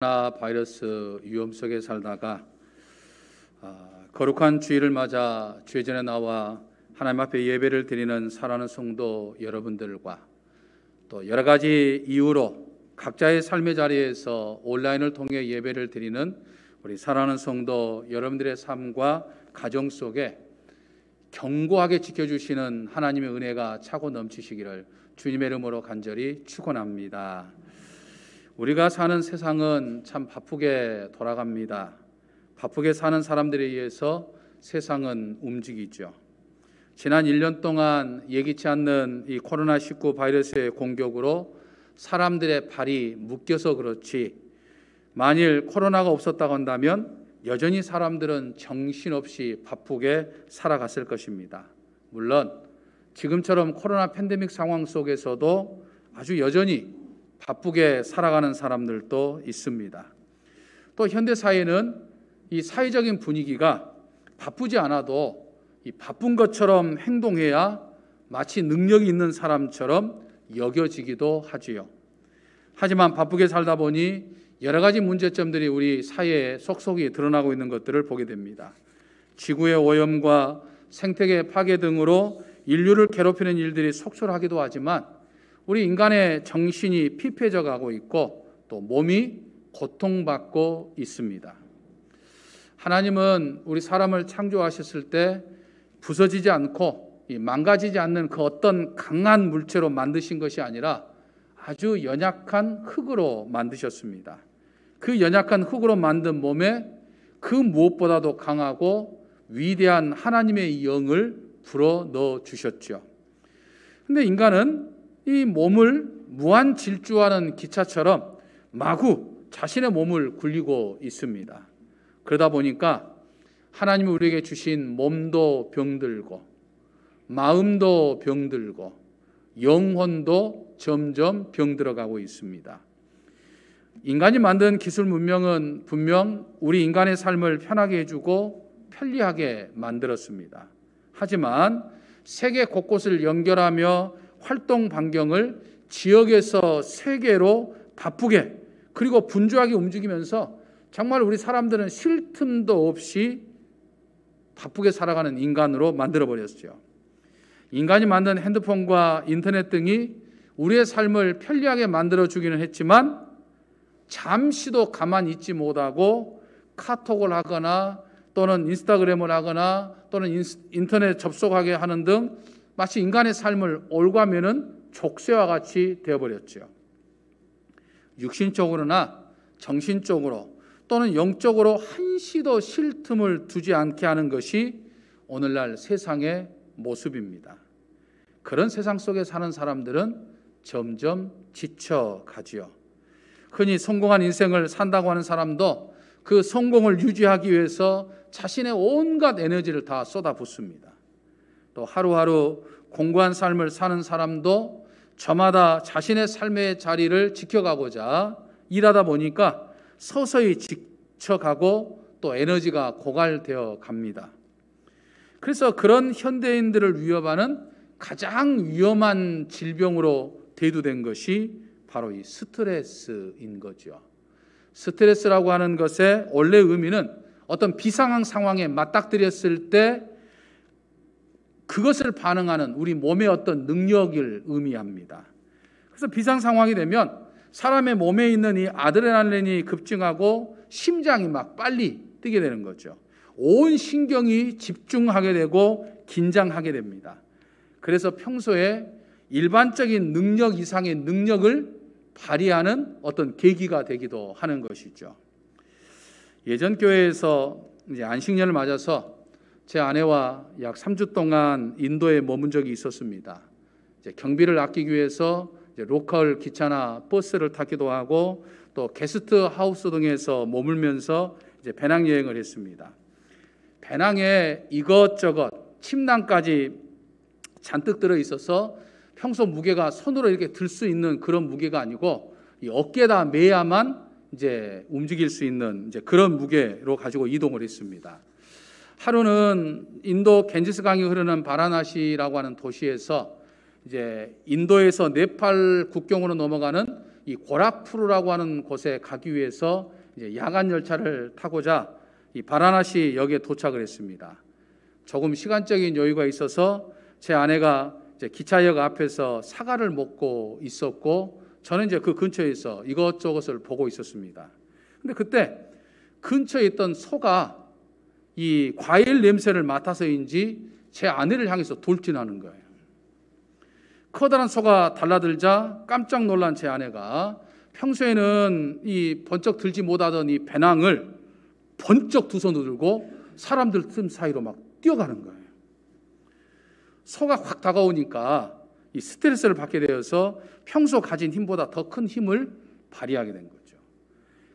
코로나 바이러스 위험 속에 살다가 거룩한 주일을 맞아 주의 전에 나와 하나님 앞에 예배를 드리는 사랑하는 성도 여러분들과 또 여러 가지 이유로 각자의 삶의 자리에서 온라인을 통해 예배를 드리는 우리 사랑하는 성도 여러분들의 삶과 가정 속에 견고하게 지켜주시는 하나님의 은혜가 차고 넘치시기를 주님의 이름으로 간절히 축원합니다. 우리가 사는 세상은 참 바쁘게 돌아갑니다. 바쁘게 사는 사람들에 의해서 세상은 움직이죠. 지난 1년 동안 예기치 않는 이 코로나19 바이러스의 공격으로 사람들의 발이 묶여서 그렇지, 만일 코로나가 없었다고 한다면 여전히 사람들은 정신없이 바쁘게 살아갔을 것입니다. 물론 지금처럼 코로나 팬데믹 상황 속에서도 아주 여전히 바쁘게 살아가는 사람들도 있습니다. 또 현대 사회는 이 사회적인 분위기가 바쁘지 않아도 이 바쁜 것처럼 행동해야 마치 능력이 있는 사람처럼 여겨지기도 하지요. 하지만 바쁘게 살다 보니 여러 가지 문제점들이 우리 사회에 속속이 드러나고 있는 것들을 보게 됩니다. 지구의 오염과 생태계 파괴 등으로 인류를 괴롭히는 일들이 속출하기도 하지만 우리 인간의 정신이 피폐져 가고 있고 또 몸이 고통받고 있습니다. 하나님은 우리 사람을 창조하셨을 때 부서지지 않고 망가지지 않는 그 어떤 강한 물체로 만드신 것이 아니라 아주 연약한 흙으로 만드셨습니다. 그 연약한 흙으로 만든 몸에 그 무엇보다도 강하고 위대한 하나님의 영을 불어넣어 주셨죠. 그런데 인간은 이 몸을 무한 질주하는 기차처럼 마구 자신의 몸을 굴리고 있습니다. 그러다 보니까 하나님이 우리에게 주신 몸도 병들고 마음도 병들고 영혼도 점점 병들어가고 있습니다. 인간이 만든 기술 문명은 분명 우리 인간의 삶을 편하게 해주고 편리하게 만들었습니다. 하지만 세계 곳곳을 연결하며 활동 반경을 지역에서 세계로 바쁘게 그리고 분주하게 움직이면서 정말 우리 사람들은 쉴 틈도 없이 바쁘게 살아가는 인간으로 만들어버렸죠. 인간이 만든 핸드폰과 인터넷 등이 우리의 삶을 편리하게 만들어주기는 했지만 잠시도 가만히 있지 못하고 카톡을 하거나 또는 인스타그램을 하거나 또는 인터넷 접속하게 하는 등 마치 인간의 삶을 올가매는 족쇄와 같이 되어버렸죠. 육신적으로나 정신적으로 또는 영적으로 한시도 쉴 틈을 두지 않게 하는 것이 오늘날 세상의 모습입니다. 그런 세상 속에 사는 사람들은 점점 지쳐가지요. 흔히 성공한 인생을 산다고 하는 사람도 그 성공을 유지하기 위해서 자신의 온갖 에너지를 다 쏟아붓습니다. 또 하루하루 공고한 삶을 사는 사람도 저마다 자신의 삶의 자리를 지켜가고자 일하다 보니까 서서히 지쳐가고 또 에너지가 고갈되어 갑니다. 그래서 그런 현대인들을 위협하는 가장 위험한 질병으로 대두된 것이 바로 이 스트레스인 거죠. 스트레스라고 하는 것의 원래 의미는 어떤 비상한 상황에 맞닥뜨렸을 때 그것을 반응하는 우리 몸의 어떤 능력을 의미합니다. 그래서 비상 상황이 되면 사람의 몸에 있는 이 아드레날린이 급증하고 심장이 막 빨리 뛰게 되는 거죠. 온 신경이 집중하게 되고 긴장하게 됩니다. 그래서 평소에 일반적인 능력 이상의 능력을 발휘하는 어떤 계기가 되기도 하는 것이죠. 예전 교회에서 이제 안식년을 맞아서 제 아내와 약 3주 동안 인도에 머문 적이 있었습니다. 이제 경비를 아끼기 위해서 이제 로컬 기차나 버스를 타기도 하고 또 게스트 하우스 등에서 머물면서 이제 배낭 여행을 했습니다. 배낭에 이것저것 침낭까지 잔뜩 들어 있어서 평소 무게가 손으로 이렇게 들 수 있는 그런 무게가 아니고 이 어깨에다 매야만 이제 움직일 수 있는 이제 그런 무게로 가지고 이동을 했습니다. 하루는 인도 겐지스 강이 흐르는 바라나시라고 하는 도시에서 이제 인도에서 네팔 국경으로 넘어가는 이 고락푸르라고 하는 곳에 가기 위해서 이제 야간 열차를 타고자 이 바라나시 역에 도착을 했습니다. 조금 시간적인 여유가 있어서 제 아내가 이제 기차역 앞에서 사과를 먹고 있었고, 저는 이제 그 근처에서 이것저것을 보고 있었습니다. 근데 그때 근처에 있던 소가 이 과일 냄새를 맡아서인지 제 아내를 향해서 돌진하는 거예요. 커다란 소가 달라들자 깜짝 놀란 제 아내가 평소에는 이 번쩍 들지 못하던 이 배낭을 번쩍 두 손으로 들고 사람들 틈 사이로 막 뛰어가는 거예요. 소가 확 다가오니까 이 스트레스를 받게 되어서 평소 가진 힘보다 더 큰 힘을 발휘하게 된 거죠.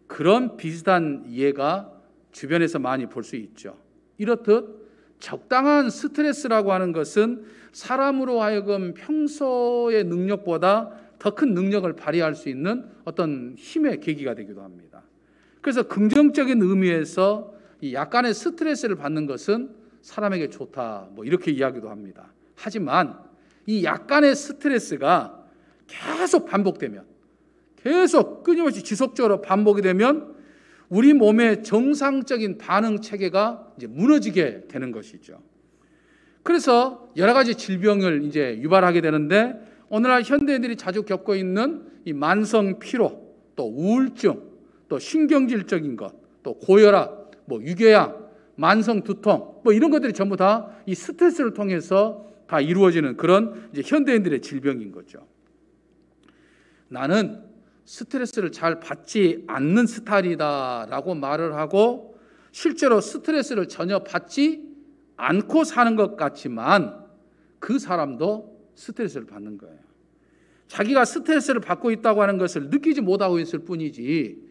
그런 비슷한 예가 주변에서 많이 볼 수 있죠. 이렇듯 적당한 스트레스라고 하는 것은 사람으로 하여금 평소의 능력보다 더 큰 능력을 발휘할 수 있는 어떤 힘의 계기가 되기도 합니다. 그래서 긍정적인 의미에서 이 약간의 스트레스를 받는 것은 사람에게 좋다, 뭐 이렇게 이야기도 합니다. 하지만 이 약간의 스트레스가 계속 반복되면, 계속 끊임없이 지속적으로 반복이 되면 우리 몸의 정상적인 반응 체계가 이제 무너지게 되는 것이죠. 그래서 여러 가지 질병을 이제 유발하게 되는데, 오늘날 현대인들이 자주 겪고 있는 이 만성 피로, 또 우울증, 또 신경질적인 것, 또 고혈압, 뭐 유궤양, 만성 두통, 뭐 이런 것들이 전부 다 이 스트레스를 통해서 다 이루어지는 그런 이제 현대인들의 질병인 거죠. 나는 스트레스를 잘 받지 않는 스타일이다라고 말을 하고 실제로 스트레스를 전혀 받지 않고 사는 것 같지만 그 사람도 스트레스를 받는 거예요. 자기가 스트레스를 받고 있다고 하는 것을 느끼지 못하고 있을 뿐이지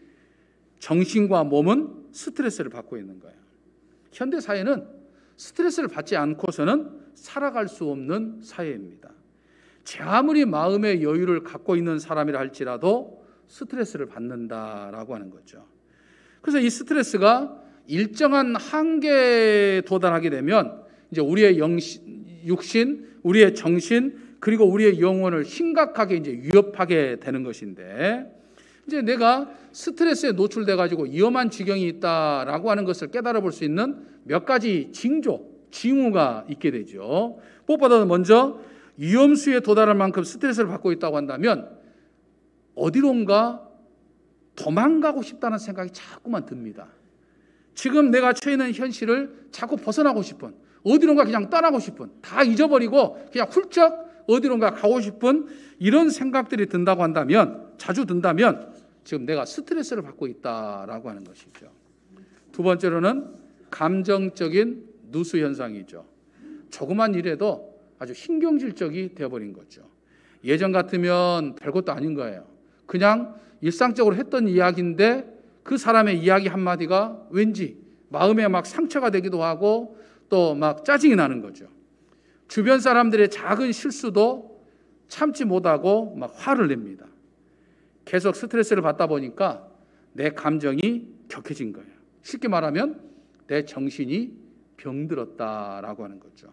정신과 몸은 스트레스를 받고 있는 거예요. 현대 사회는 스트레스를 받지 않고서는 살아갈 수 없는 사회입니다. 제 아무리 마음의 여유를 갖고 있는 사람이라 할지라도 스트레스를 받는다라고 하는 거죠. 그래서 이 스트레스가 일정한 한계에 도달하게 되면 이제 우리의 육신, 우리의 정신, 그리고 우리의 영혼을 심각하게 이제 위협하게 되는 것인데, 이제 내가 스트레스에 노출돼 가지고 위험한 지경이 있다라고 하는 것을 깨달아 볼 수 있는 몇 가지 징후가 있게 되죠. 무엇보다도 먼저 위험수에 도달할 만큼 스트레스를 받고 있다고 한다면 어디론가 도망가고 싶다는 생각이 자꾸만 듭니다. 지금 내가 처해 있는 현실을 자꾸 벗어나고 싶은, 어디론가 그냥 떠나고 싶은, 다 잊어버리고 그냥 훌쩍 어디론가 가고 싶은 이런 생각들이 든다고 한다면, 자주 든다면 지금 내가 스트레스를 받고 있다라고 하는 것이죠. 두 번째로는 감정적인 누수 현상이죠. 조그만 일에도 아주 신경질적이 되어버린 거죠. 예전 같으면 별것도 아닌 거예요. 그냥 일상적으로 했던 이야기인데 그 사람의 이야기 한마디가 왠지 마음에 막 상처가 되기도 하고 또 막 짜증이 나는 거죠. 주변 사람들의 작은 실수도 참지 못하고 막 화를 냅니다. 계속 스트레스를 받다 보니까 내 감정이 격해진 거예요. 쉽게 말하면 내 정신이 병들었다라고 하는 거죠.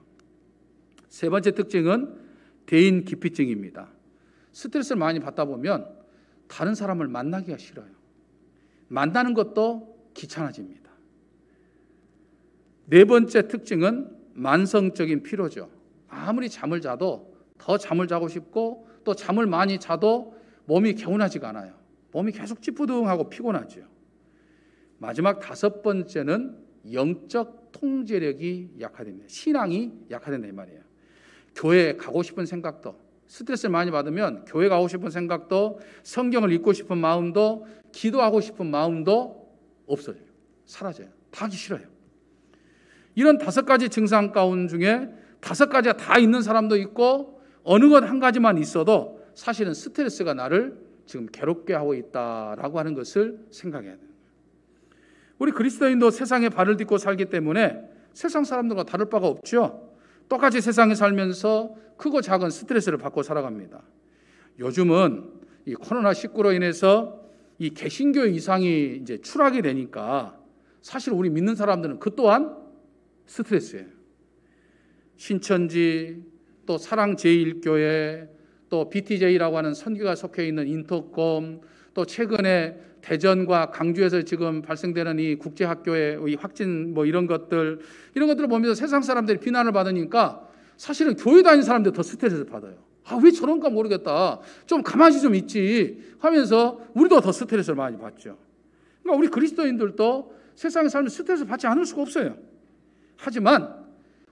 세 번째 특징은 대인 기피증입니다. 스트레스를 많이 받다 보면 다른 사람을 만나기가 싫어요. 만나는 것도 귀찮아집니다. 네 번째 특징은 만성적인 피로죠. 아무리 잠을 자도 더 잠을 자고 싶고 또 잠을 많이 자도 몸이 개운하지가 않아요. 몸이 계속 찌뿌둥하고 피곤하죠. 마지막 다섯 번째는 영적 통제력이 약화됩니다. 신앙이 약화된다 이 말이에요. 교회에 가고 싶은 생각도, 스트레스를 많이 받으면 교회 가고 싶은 생각도, 성경을 읽고 싶은 마음도, 기도하고 싶은 마음도 없어져요. 사라져요. 다 하기 싫어요. 이런 다섯 가지 증상 가운 중에 다섯 가지가 다 있는 사람도 있고 어느 것 한 가지만 있어도 사실은 스트레스가 나를 지금 괴롭게 하고 있다라고 하는 것을 생각해야 돼요. 우리 그리스도인도 세상에 발을 딛고 살기 때문에 세상 사람들과 다를 바가 없죠. 똑같이 세상에 살면서 크고 작은 스트레스를 받고 살아갑니다. 요즘은 이 코로나19로 인해서 이 개신교 이상이 이제 추락이 되니까 사실 우리 믿는 사람들은 그 또한 스트레스예요. 신천지, 또 사랑제일교회, 또 BTJ라고 하는 선교가 속해 있는 인터콤, 또 최근에 대전과 강주에서 지금 발생되는 이 국제학교의 확진 이런 것들을 보면서 세상 사람들이 비난을 받으니까 사실은 교회 다니는 사람들 더 스트레스를 받아요. 왜 저런가 모르겠다. 좀 가만히 좀 있지 하면서 우리도 더 스트레스를 많이 받죠. 그러니까 우리 그리스도인들도 세상에 살면 스트레스 받지 않을 수가 없어요. 하지만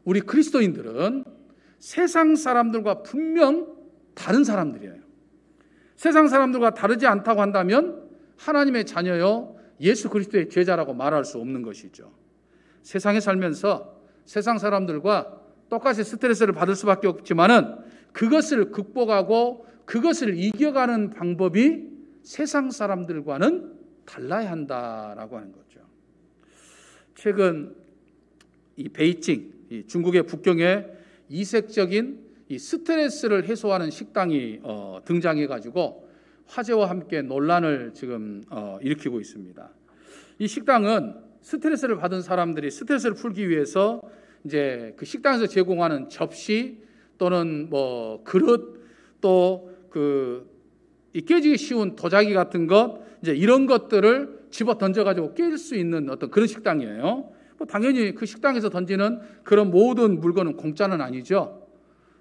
우리 그리스도인들은 세상 사람들과 분명 다른 사람들이에요. 세상 사람들과 다르지 않다고 한다면 하나님의 자녀요 예수 그리스도의 제자라고 말할 수 없는 것이죠. 세상에 살면서 세상 사람들과 똑같이 스트레스를 받을 수밖에 없지만은 그것을 극복하고 그것을 이겨가는 방법이 세상 사람들과는 달라야 한다라고 하는 거죠. 최근 이 베이징, 이 중국의 북경에 이색적인 이 스트레스를 해소하는 식당이 등장해가지고 화제와 함께 논란을 지금 일으키고 있습니다. 이 식당은 스트레스를 받은 사람들이 스트레스를 풀기 위해서 이제 그 식당에서 제공하는 접시 또는 그릇 또 이 깨지기 쉬운 도자기 같은 것 이제 이런 것들을 집어 던져가지고 깰 수 있는 어떤 그런 식당이에요. 당연히 그 식당에서 던지는 그런 모든 물건은 공짜는 아니죠.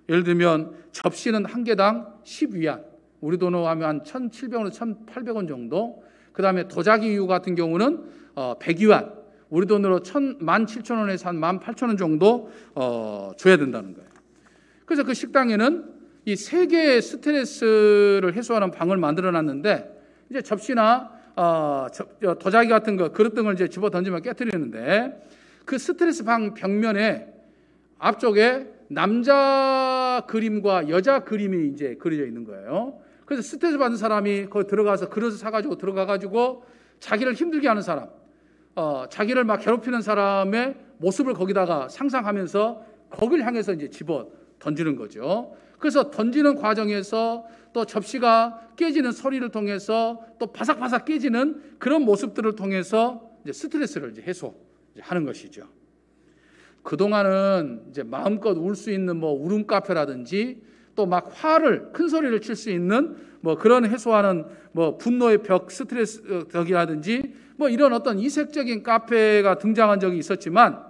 예를 들면 접시는 한 개당 10위안, 우리 돈으로 하면 한 1,700원에서 1,800원 정도. 그 다음에 도자기유 같은 경우는 100위안, 우리 돈으로 17,000원에서 한 18,000원 정도 줘야 된다는 거예요. 그래서 그 식당에는 이 세 개의 스트레스를 해소하는 방을 만들어놨는데 이제 접시나 도자기 같은 거 그릇 등을 이제 집어 던지면 깨트리는데 그 스트레스 방 벽면에 앞쪽에 남자 그림과 여자 그림이 이제 그려져 있는 거예요. 그래서 스트레스 받는 사람이 거기 들어가서 그릇을 사가지고 들어가가지고 자기를 힘들게 하는 사람, 자기를 막 괴롭히는 사람의 모습을 거기다가 상상하면서 거기를 향해서 이제 집어 던지는 거죠. 그래서 던지는 과정에서 또 접시가 깨지는 소리를 통해서 또 바삭바삭 깨지는 그런 모습들을 통해서 이제 스트레스를 이제 해소하는 것이죠. 그동안은 이제 마음껏 울 수 있는 울음 카페라든지 또 막 화를 큰 소리를 칠 수 있는 그런 해소하는 분노의 벽 스트레스 벽이라든지 이런 어떤 이색적인 카페가 등장한 적이 있었지만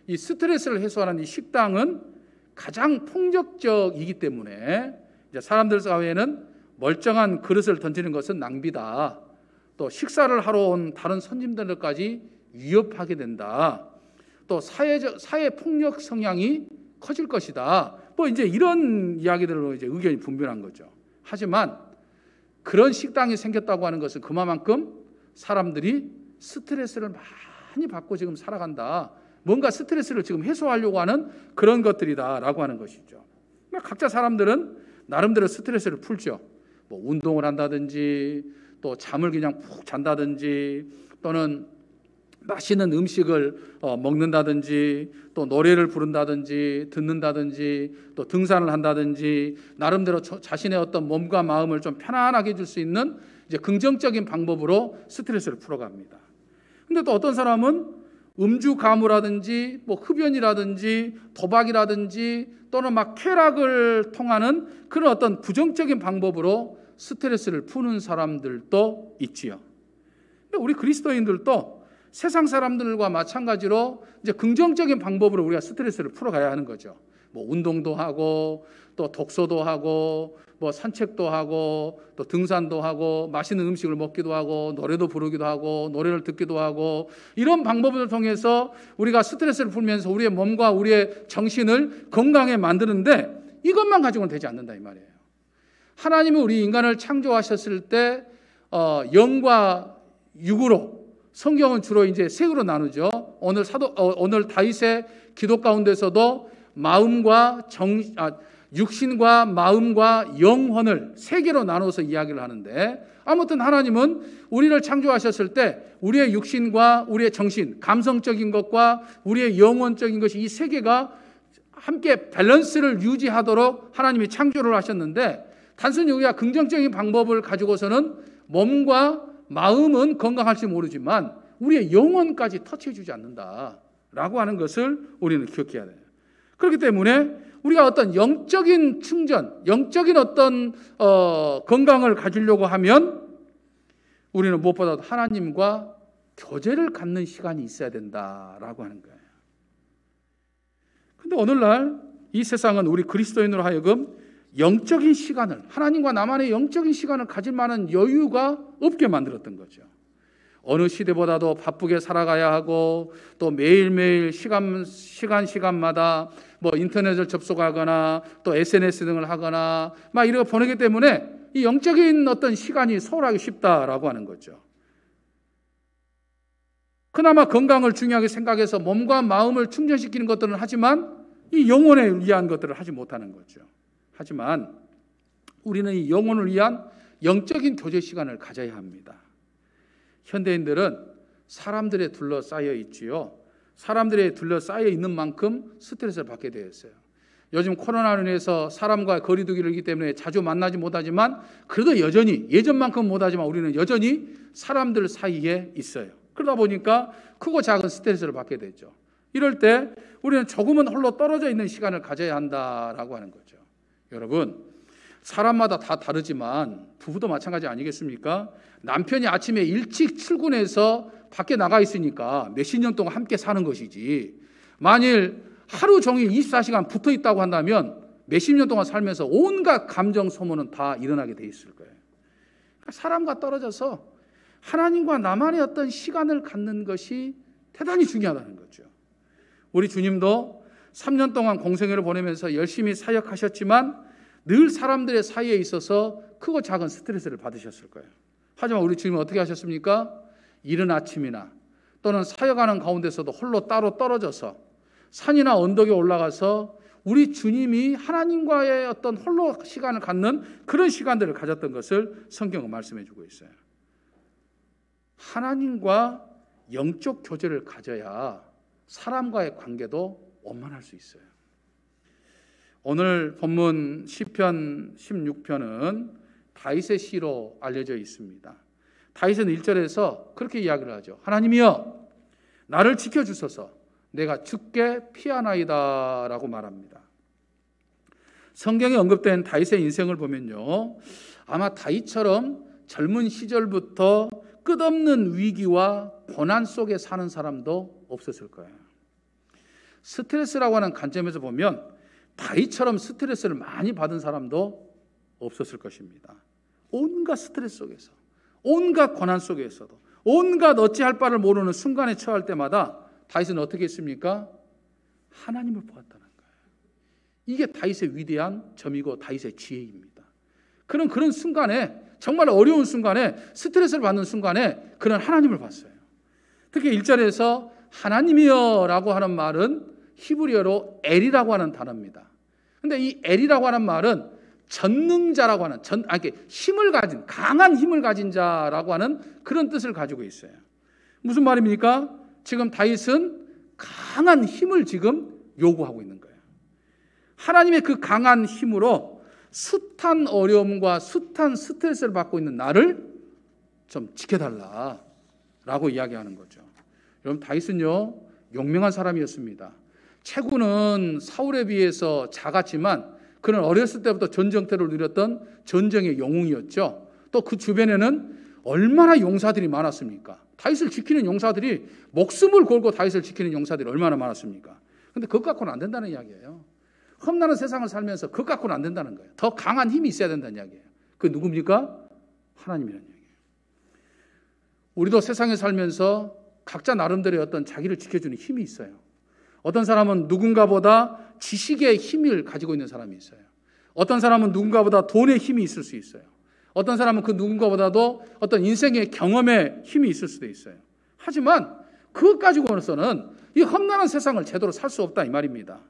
이 스트레스를 해소하는 이 식당은 가장 폭력적이기 때문에 이제 사람들 사회에는 멀쩡한 그릇을 던지는 것은 낭비다. 또 식사를 하러 온 다른 손님들까지 위협하게 된다. 또 사회 폭력 성향이 커질 것이다. 이제 이런 이야기들로 이제 의견이 분분한 거죠. 하지만 그런 식당이 생겼다고 하는 것은 그만큼 사람들이 스트레스를 많이 받고 지금 살아간다. 뭔가 스트레스를 지금 해소하려고 하는 그런 것들이다라고 하는 것이죠. 각자 사람들은 나름대로 스트레스를 풀죠. 운동을 한다든지 또 잠을 그냥 푹 잔다든지 또는 맛있는 음식을 먹는다든지 또 노래를 부른다든지 듣는다든지 또 등산을 한다든지 나름대로 자신의 어떤 몸과 마음을 좀 편안하게 해줄 수 있는 이제 긍정적인 방법으로 스트레스를 풀어갑니다. 근데 또 어떤 사람은 음주 가무라든지 흡연이라든지 도박이라든지 또는 막 쾌락을 통하는 그런 어떤 부정적인 방법으로 스트레스를 푸는 사람들도 있지요. 근데 우리 그리스도인들도 세상 사람들과 마찬가지로 이제 긍정적인 방법으로 우리가 스트레스를 풀어가야 하는 거죠. 운동도 하고 또 독서도 하고 산책도 하고 또 등산도 하고 맛있는 음식을 먹기도 하고 노래도 부르기도 하고 노래를 듣기도 하고 이런 방법을 통해서 우리가 스트레스를 풀면서 우리의 몸과 우리의 정신을 건강하게 만드는데 이것만 가지고는 되지 않는다 이 말이에요. 하나님이 우리 인간을 창조하셨을 때 영과 육으로 성경은 주로 이제 색으로 나누죠. 오늘 다윗의 기도 가운데서도 마음과 육신과 마음과 영혼을 세 개로 나눠서 이야기를 하는데 아무튼 하나님은 우리를 창조하셨을 때 우리의 육신과 우리의 정신, 감성적인 것과 우리의 영혼적인 것이 이 세 개가 함께 밸런스를 유지하도록 하나님이 창조를 하셨는데 단순히 우리가 긍정적인 방법을 가지고서는 몸과 마음은 건강할지 모르지만 우리의 영혼까지 터치해주지 않는다라고 하는 것을 우리는 기억해야 돼요. 그렇기 때문에 우리가 어떤 영적인 충전, 영적인 어떤 건강을 가지려고 하면 우리는 무엇보다도 하나님과 교제를 갖는 시간이 있어야 된다라고 하는 거예요. 근데 오늘날 이 세상은 우리 그리스도인으로 하여금 영적인 시간을, 하나님과 나만의 영적인 시간을 가질 만한 여유가 없게 만들었던 거죠. 어느 시대보다도 바쁘게 살아가야 하고 또 매일매일 시간마다 뭐 인터넷을 접속하거나 또 SNS 등을 하거나 막 이렇게 보내기 때문에 이 영적인 어떤 시간이 소홀하기 쉽다라고 하는 거죠. 그나마 건강을 중요하게 생각해서 몸과 마음을 충전시키는 것들은 하지만 이 영혼에 위한 것들을 하지 못하는 거죠. 하지만 우리는 이 영혼을 위한 영적인 교제 시간을 가져야 합니다. 현대인들은 사람들에 둘러싸여 있지요. 사람들에 둘러싸여 있는 만큼 스트레스를 받게 되어 있어요. 요즘 코로나로 인해서 사람과 거리 두기를 하기 때문에 자주 만나지 못하지만 그래도 여전히 예전만큼 못하지만 우리는 여전히 사람들 사이에 있어요. 그러다 보니까 크고 작은 스트레스를 받게 되죠. 이럴 때 우리는 조금은 홀로 떨어져 있는 시간을 가져야 한다라고 하는 거죠. 여러분, 사람마다 다 다르지만 부부도 마찬가지 아니겠습니까? 남편이 아침에 일찍 출근해서 밖에 나가 있으니까 몇십 년 동안 함께 사는 것이지, 만일 하루 종일 24시간 붙어 있다고 한다면 몇십 년 동안 살면서 온갖 감정 소모는 다 일어나게 돼 있을 거예요. 사람과 떨어져서 하나님과 나만의 어떤 시간을 갖는 것이 대단히 중요하다는 거죠. 우리 주님도 3년 동안 공생애를 보내면서 열심히 사역하셨지만 늘 사람들의 사이에 있어서 크고 작은 스트레스를 받으셨을 거예요. 하지만 우리 주님은 어떻게 하셨습니까? 이른 아침이나 또는 사역하는 가운데서도 홀로 따로 떨어져서 산이나 언덕에 올라가서 우리 주님이 하나님과의 어떤 홀로 시간을 갖는 그런 시간들을 가졌던 것을 성경은 말씀해 주고 있어요. 하나님과 영적 교제를 가져야 사람과의 관계도 원만할 수 있어요. 오늘 본문 시편 16편은 다윗의 시로 알려져 있습니다. 다윗은 1절에서 그렇게 이야기를 하죠. 하나님이여 나를 지켜주소서 내가 죽게 피하나이다 라고 말합니다. 성경에 언급된 다윗의 인생을 보면요, 아마 다윗처럼 젊은 시절부터 끝없는 위기와 고난 속에 사는 사람도 없었을 거예요. 스트레스라고 하는 관점에서 보면 다윗처럼 스트레스를 많이 받은 사람도 없었을 것입니다. 온갖 스트레스 속에서, 온갖 고난 속에서도, 온갖 어찌할 바를 모르는 순간에 처할 때마다 다윗은 어떻게 했습니까? 하나님을 보았다는 거예요. 이게 다윗의 위대한 점이고 다윗의 지혜입니다. 그런 순간에, 정말 어려운 순간에, 스트레스를 받는 순간에 그는 하나님을 봤어요. 특히 1절에서 하나님이여 라고 하는 말은 히브리어로 엘이라고 하는 단어입니다. 근데 이 엘이라고 하는 말은 전능자라고 하는, 힘을 가진, 강한 힘을 가진 자라고 하는 그런 뜻을 가지고 있어요. 무슨 말입니까? 지금 다윗은 강한 힘을 지금 요구하고 있는 거예요. 하나님의 그 강한 힘으로 숱한 어려움과 숱한 스트레스를 받고 있는 나를 좀 지켜달라라고 이야기하는 거죠. 여러분, 다윗은요 용맹한 사람이었습니다. 체구는 사울에 비해서 작았지만 그는 어렸을 때부터 전쟁터를 누렸던 전쟁의 영웅이었죠. 또 그 주변에는 얼마나 용사들이 많았습니까? 다윗을 지키는 용사들이, 목숨을 걸고 다윗을 지키는 용사들이 얼마나 많았습니까? 그런데 그것 갖고는 안 된다는 이야기예요. 험난한 세상을 살면서 그것 갖고는 안 된다는 거예요. 더 강한 힘이 있어야 된다는 이야기예요. 그게 누굽니까? 하나님이라는 이야기예요. 우리도 세상에 살면서 각자 나름대로의 어떤 자기를 지켜주는 힘이 있어요. 어떤 사람은 누군가보다 지식의 힘을 가지고 있는 사람이 있어요. 어떤 사람은 누군가보다 돈의 힘이 있을 수 있어요. 어떤 사람은 그 누군가보다도 어떤 인생의 경험의 힘이 있을 수도 있어요. 하지만 그것 가지고서는 이 험난한 세상을 제대로 살 수 없다 이 말입니다.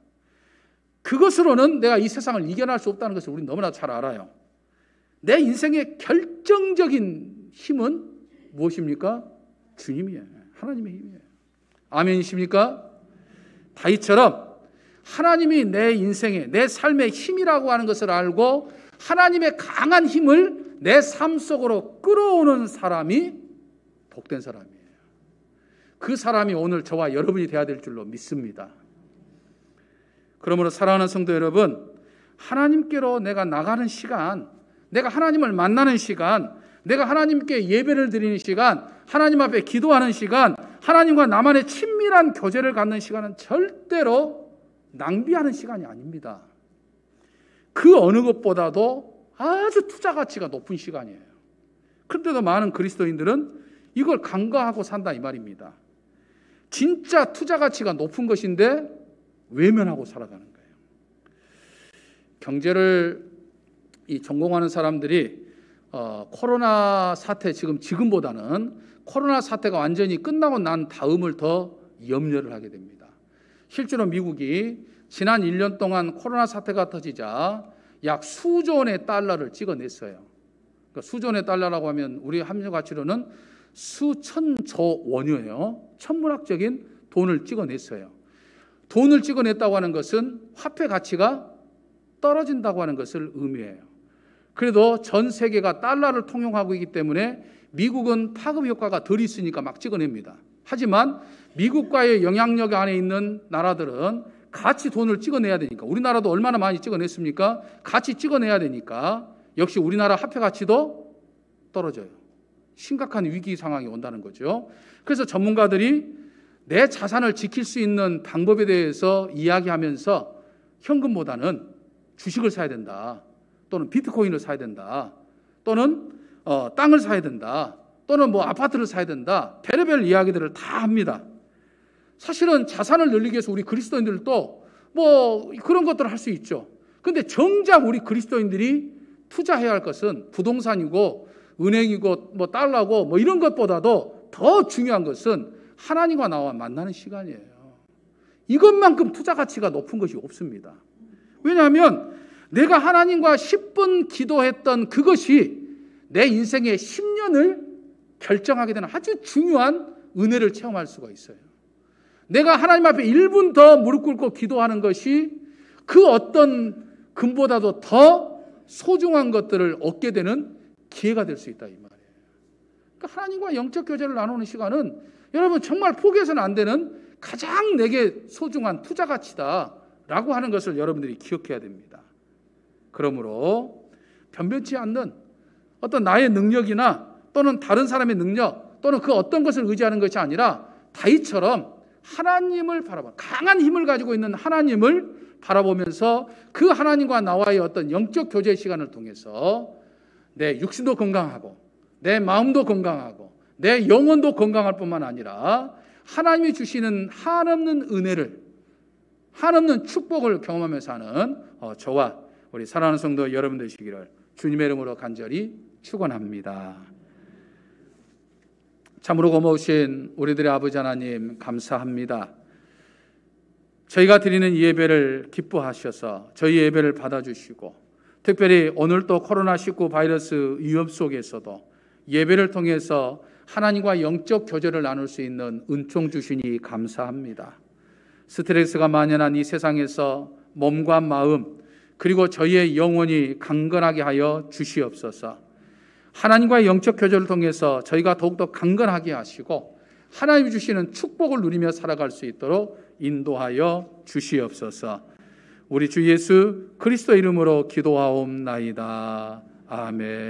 그것으로는 내가 이 세상을 이겨낼 수 없다는 것을 우리는 너무나 잘 알아요. 내 인생의 결정적인 힘은 무엇입니까? 주님이에요. 하나님의 힘이에요. 아멘이십니까? 다윗처럼 하나님이 내 인생의, 내 삶의 힘이라고 하는 것을 알고 하나님의 강한 힘을 내 삶 속으로 끌어오는 사람이 복된 사람이에요. 그 사람이 오늘 저와 여러분이 되어야 될 줄로 믿습니다. 그러므로 사랑하는 성도 여러분, 하나님께로 내가 나가는 시간, 내가 하나님을 만나는 시간, 내가 하나님께 예배를 드리는 시간, 하나님 앞에 기도하는 시간, 하나님과 나만의 친밀한 교제를 갖는 시간은 절대로 낭비하는 시간이 아닙니다. 그 어느 것보다도 아주 투자 가치가 높은 시간이에요. 그런데도 많은 그리스도인들은 이걸 간과하고 산다 이 말입니다. 진짜 투자 가치가 높은 것인데 외면하고 살아가는 거예요. 경제를 전공하는 사람들이 코로나 사태 지금보다는 코로나 사태가 완전히 끝나고 난 다음을 더 염려를 하게 됩니다. 실제로 미국이 지난 1년 동안 코로나 사태가 터지자 약 수조 원의 달러를 찍어냈어요. 그러니까 수조 원의 달러라고 하면 우리 환율 가치로는 수천조 원이에요. 천문학적인 돈을 찍어냈어요. 돈을 찍어냈다고 하는 것은 화폐 가치가 떨어진다고 하는 것을 의미해요. 그래도 전 세계가 달러를 통용하고 있기 때문에 미국은 파급 효과가 덜 있으니까 막 찍어냅니다. 하지만 미국과의 영향력 안에 있는 나라들은 같이 돈을 찍어내야 되니까, 우리나라도 얼마나 많이 찍어냈습니까? 같이 찍어내야 되니까 역시 우리나라 화폐 가치도 떨어져요. 심각한 위기 상황이 온다는 거죠. 그래서 전문가들이 내 자산을 지킬 수 있는 방법에 대해서 이야기하면서 현금보다는 주식을 사야 된다, 또는 비트코인을 사야 된다, 또는 땅을 사야 된다, 또는 뭐 아파트를 사야 된다, 별의별 이야기들을 다 합니다. 사실은 자산을 늘리기 위해서 우리 그리스도인들도 뭐 그런 것들을 할 수 있죠. 그런데 정작 우리 그리스도인들이 투자해야 할 것은 부동산이고 은행이고 뭐 달러고 뭐 이런 것보다도 더 중요한 것은 하나님과 나와 만나는 시간이에요. 이것만큼 투자 가치가 높은 것이 없습니다. 왜냐하면 내가 하나님과 10분 기도했던 그것이 내 인생의 10년을 결정하게 되는 아주 중요한 은혜를 체험할 수가 있어요. 내가 하나님 앞에 1분 더 무릎 꿇고 기도하는 것이 그 어떤 금보다도 더 소중한 것들을 얻게 되는 기회가 될 수 있다 이 말이에요. 그러니까 하나님과 영적 교제를 나누는 시간은 여러분 정말 포기해서는 안 되는 가장 내게 소중한 투자 가치다라고 하는 것을 여러분들이 기억해야 됩니다. 그러므로 변변치 않는 어떤 나의 능력이나 또는 다른 사람의 능력 또는 그 어떤 것을 의지하는 것이 아니라 다윗처럼 하나님을 바라봐, 강한 힘을 가지고 있는 하나님을 바라보면서 그 하나님과 나와의 어떤 영적 교제 시간을 통해서 내 육신도 건강하고 내 마음도 건강하고 내 영혼도 건강할 뿐만 아니라 하나님이 주시는 한없는 은혜를, 한없는 축복을 경험하면서 사는 저와 우리 사랑하는 성도 여러분 되시기를 주님의 이름으로 간절히 축원합니다. 참으로 고마우신 우리들의 아버지 하나님 감사합니다. 저희가 드리는 예배를 기뻐하셔서 저희 예배를 받아주시고, 특별히 오늘 또 코로나19 바이러스 위험 속에서도 예배를 통해서 하나님과 영적 교제를 나눌 수 있는 은총 주시니 감사합니다. 스트레스가 만연한 이 세상에서 몸과 마음 그리고 저희의 영혼이 강건하게 하여 주시옵소서. 하나님과의 영적 교제를 통해서 저희가 더욱더 강건하게 하시고 하나님이 주시는 축복을 누리며 살아갈 수 있도록 인도하여 주시옵소서. 우리 주 예수 그리스도 이름으로 기도하옵나이다. 아멘.